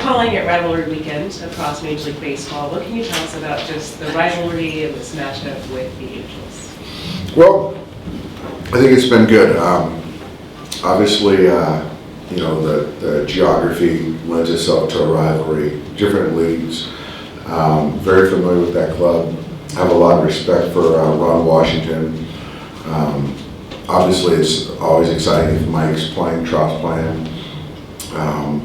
calling it Rivalry Weekend across Major League Baseball. What can you tell us about just the rivalry and this matchup with the Angels? Well, I think it's been good. Obviously, the geography lends itself to a rivalry, different leagues. Very familiar with that club. Have a lot of respect for Ron Washington. Obviously, it's always exciting if Mike's playing, Trout's playing.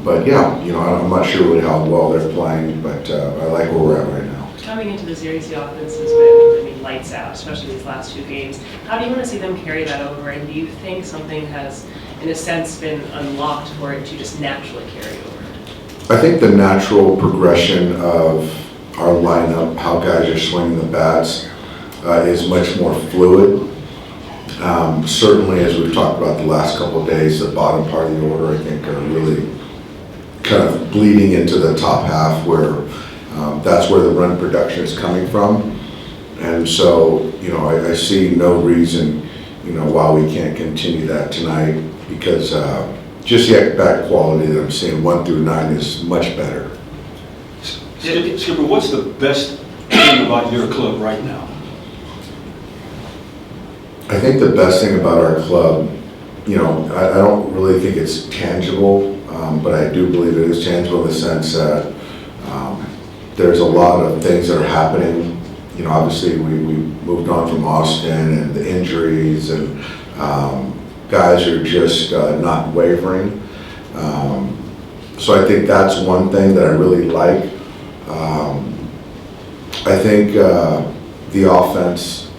But yeah, I'm not sure really how well they're playing, but I like where we're at right now. Coming into the series, the offense has been, lights out, especially these last two games. How do you want to see them carry that over? And do you think something has, in a sense, been unlocked for it to just naturally carry over? I think the natural progression of our lineup, how guys are swinging the bats, is much more fluid. Certainly, as we've talked about the last couple of days, the bottom part of the order, I think, are really kind of bleeding into the top half where that's where the run production is coming from. And so, I see no reason, why we can't continue that tonight because just the at-bat quality that I'm seeing 1 through 9 is much better. Skipper, what's the best thing about your club right now? I think the best thing about our club, I don't really think it's tangible, but I do believe it is tangible in the sense that there's a lot of things that are happening. Obviously we moved on from Austin and the injuries and guys are just not wavering. So I think that's one thing that I really like. I think the offense,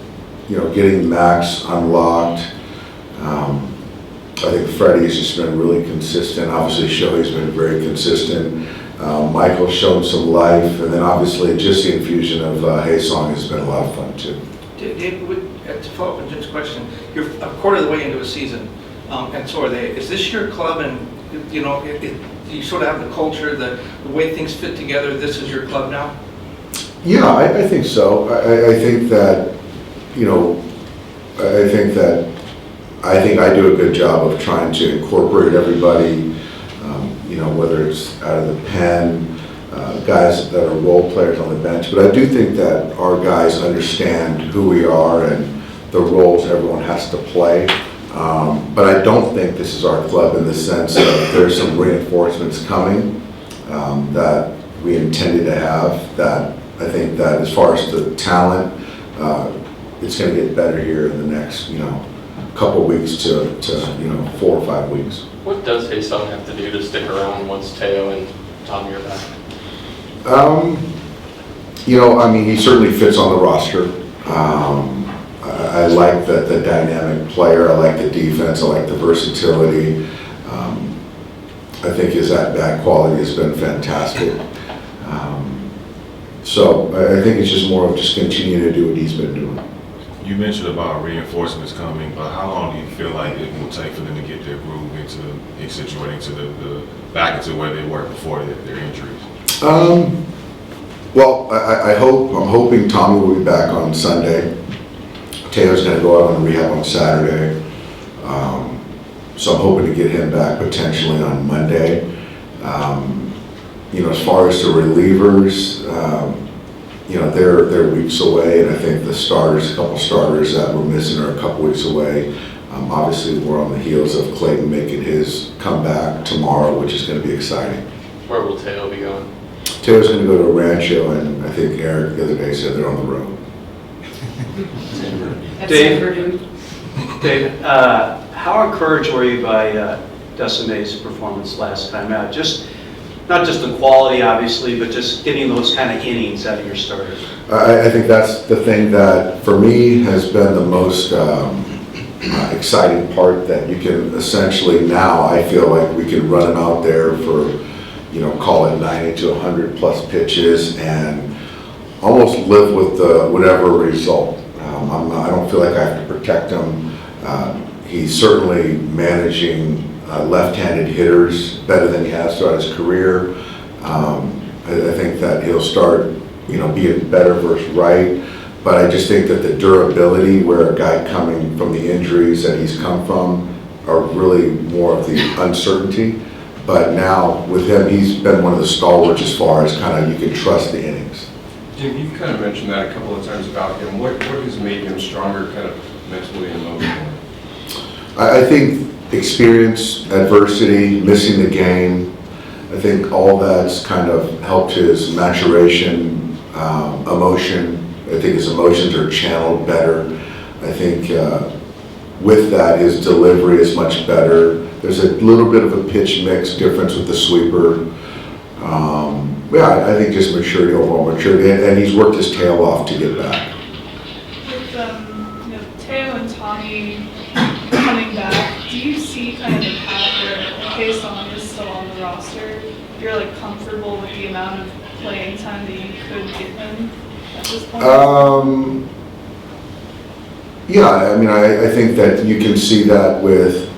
getting Max unlocked. I think Freddie's just been really consistent. Obviously, Shohei's been very consistent. Michael's shown some life, and then obviously just the infusion of Hyeseong has been a lot of fun too. Dave, to follow up on Jim's question, you're a quarter of the way into a season, and so are they. Is this your club, and you sort of have the culture, the way things fit together? This is your club now. Yeah, I think so. I think that, I think I do a good job of trying to incorporate everybody, whether it's out of the pen, guys that are role players on the bench. But I do think that our guys understand who we are and the roles everyone has to play. But I don't think this is our club in the sense that there's some reinforcements coming that we intended to have. That I think that as far as the talent, it's going to get better here in the next, couple weeks to 4 or 5 weeks. What does Hyeseong have to do to stick around once Teo and Tommy are back? He certainly fits on the roster. I like the dynamic player. I like the defense. I like the versatility. I think his at-bat quality has been fantastic. So I think it's just more of just continuing to do what he's been doing. You mentioned about reinforcements coming, but how long do you feel like it will take for them to get their groove situated into the back into where they were before their injuries? Well, I'm hoping Tommy will be back on Sunday. Taylor's going to go out on rehab on Saturday. So I'm hoping to get him back potentially on Monday. As far as the relievers, they're weeks away, and I think the starters, a couple starters that we're missing are a couple weeks away. Obviously, we're on the heels of Clayton making his comeback tomorrow, which is going to be exciting. Where will Teo be going? Teo's going to go to Rancho, and I think Eric the other day said they're on the road. Dave, how encouraged were you by Decime's performance last time out? Not just the quality, obviously, but just getting those kind of innings out of your starters. I think that's the thing that, for me, has been the most exciting part, that you can essentially now, I feel like we can run him out there for, call it 90 to 100 plus pitches and almost live with whatever result. I don't feel like I have to protect him. He's certainly managing left-handed hitters better than he has throughout his career. I think that he'll start, being better versus right. But I just think that the durability, where a guy coming from the injuries that he's come from, are really more of the uncertainty. But now with him, he's been one of the stalwarts as far as kind of you can trust the innings. Jim, you've kind of mentioned that a couple of times about him. What has made him stronger kind of mentally and emotionally? I think experience, adversity, missing the game, I think all that's kind of helped his maturation, emotion. I think his emotions are channeled better. I think with that, his delivery is much better. There's a little bit of a pitch mix difference with the sweeper. Yeah, I think just maturity, overall maturity, and he's worked his tail off to get back. With Teo and Tommy coming back, do you see kind of a path where Hyeseong is still on the roster? You're like comfortable with the amount of playing time that you could give him at this point? Yeah, I mean, I think that you can see that with,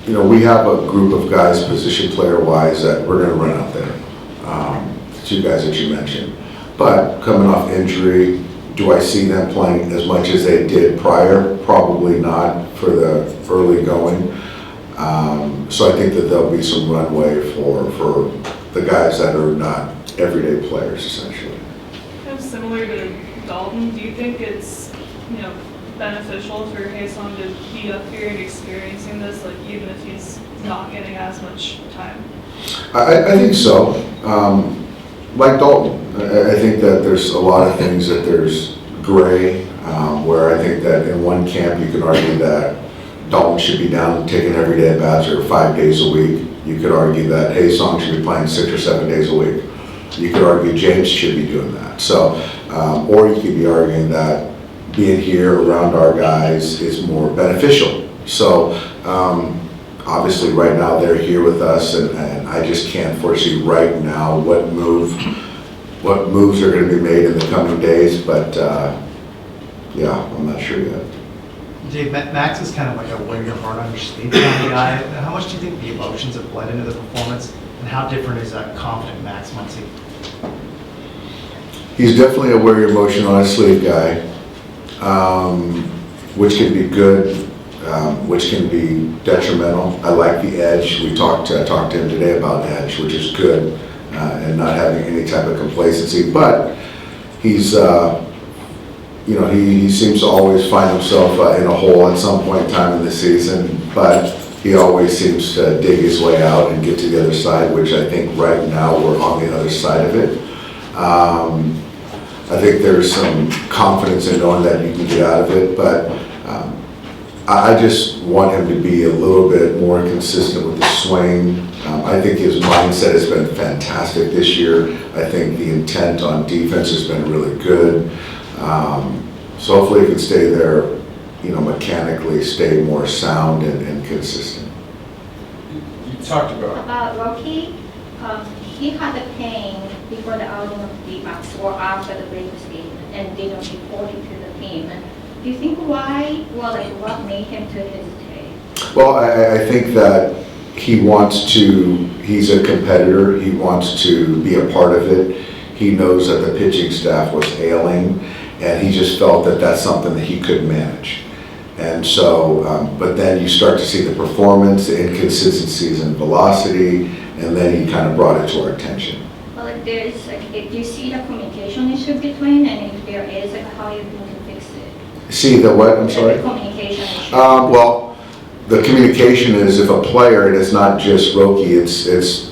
we have a group of guys, position player-wise, that we're going to run out there. The two guys that you mentioned. But coming off injury, do I see them playing as much as they did prior? Probably not for the early going. So I think that there'll be some runway for the guys that are not everyday players, essentially. Kind of similar to Dalton, do you think it's, beneficial for Hyeseong to be up here and experiencing this, like even if he's not getting as much time? I think so. Like Dalton, I think that there's a lot of things that there's gray, where I think that in one camp you could argue that Dalton should be down taking everyday at-bats or 5 days a week. You could argue that Hyeseong should be playing 6 or 7 days a week. You could argue James should be doing that. So, or you could be arguing that being here around our guys is more beneficial. So, obviously right now they're here with us, and I just can't foresee right now what moves are going to be made in the coming days, but yeah, I'm not sure yet. Dave, Max is kind of like a wear your heart on your sleeve kind of guy. How much do you think the emotions have bled into the performance, and how different is that confident Max Muncy? He's definitely a wear your emotion on his sleeve guy, which can be good, which can be detrimental. I like the edge. I talked to him today about edge, which is good, and not having any type of complacency. But he's, he seems to always find himself in a hole at some point in time in the season, but he always seems to dig his way out and get to the other side, which I think right now we're on the other side of it. I think there's some confidence in knowing that you can get out of it, but I just want him to be a little bit more consistent with the swing. I think his mindset has been fantastic this year. I think the intent on defense has been really good. So hopefully he can stay there, mechanically stay more sound and consistent. You talked about Rocky. He had the pain before the outing of the Max or after the Breakers game and didn't report it to the team. Do you think why, what made him to hesitate? Well, I think that he's a competitor. He wants to be a part of it. He knows that the pitching staff was ailing, and he just felt that that's something that he could manage. And so, but then you start to see the performance, the inconsistencies in velocity, and then he kind of brought it to our attention. Well, if there's, if you see the communication issue between, and if there is, how you can fix it? See the what, I'm sorry? The communication issue. Well, the communication is if a player, and it's not just Roki, it's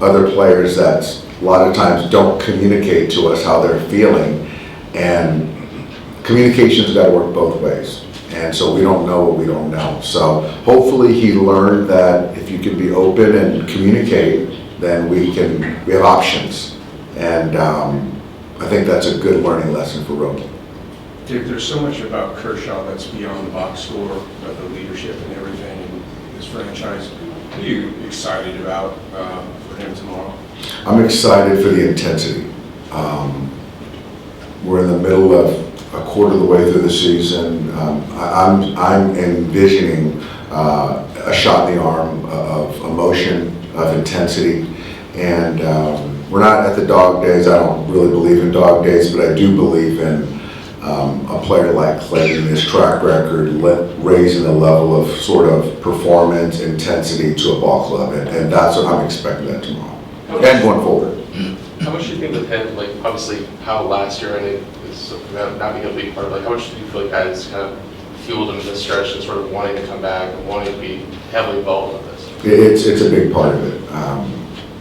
other players that a lot of times don't communicate to us how they're feeling, and communication's got to work both ways. And so we don't know what we don't know. So hopefully he learned that if you can be open and communicate, then we have options. And I think that's a good learning lesson for Roki. Dave, there's so much about Kershaw that's beyond the box score, about the leadership and everything in this franchise. What are you excited about for him tomorrow? I'm excited for the intensity. We're in the middle of a quarter of the way through the season. I'm envisioning a shot in the arm of emotion, of intensity, and we're not at the dog days. I don't really believe in dog days, but I do believe in a player like Clayton, his track record, raising the level of sort of performance, intensity to a ball club, and that's what I'm expecting that tomorrow, and going forward. How much do you think with him, like, obviously, how last year, and it is not being a big part of, like, how much do you feel like that has kind of fueled him in this stretch and sort of wanting to come back and wanting to be heavily involved with this? It's a big part of it.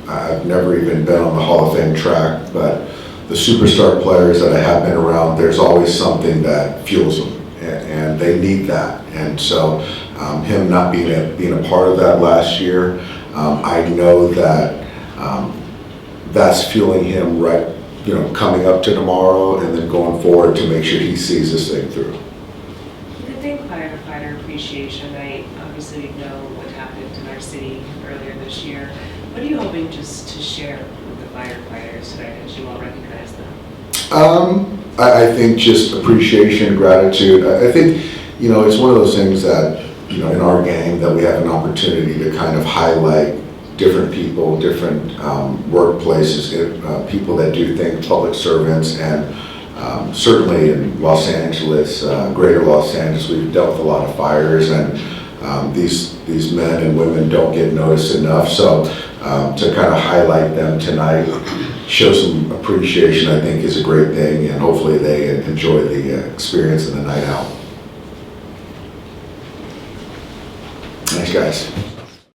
I've never even been on the Hall of Fame track, but the superstar players that I have been around, there's always something that fuels them, and they need that. And so him not being a part of that last year, I know that that's fueling him right, coming up to tomorrow and then going forward to make sure he sees this thing through. I think Firefighter Appreciation Night, obviously we know what happened in our city earlier this year. What are you hoping just to share with the firefighters today as you all recognize them? I think just appreciation, gratitude. I think, it's one of those things that, in our game that we have an opportunity to kind of highlight different people, different workplaces, people that do things, public servants, and certainly in Los Angeles, greater Los Angeles, we've dealt with a lot of fires, and these men and women don't get noticed enough. So to kind of highlight them tonight, show some appreciation, I think is a great thing, and hopefully they enjoy the experience and the night out. Thanks, guys.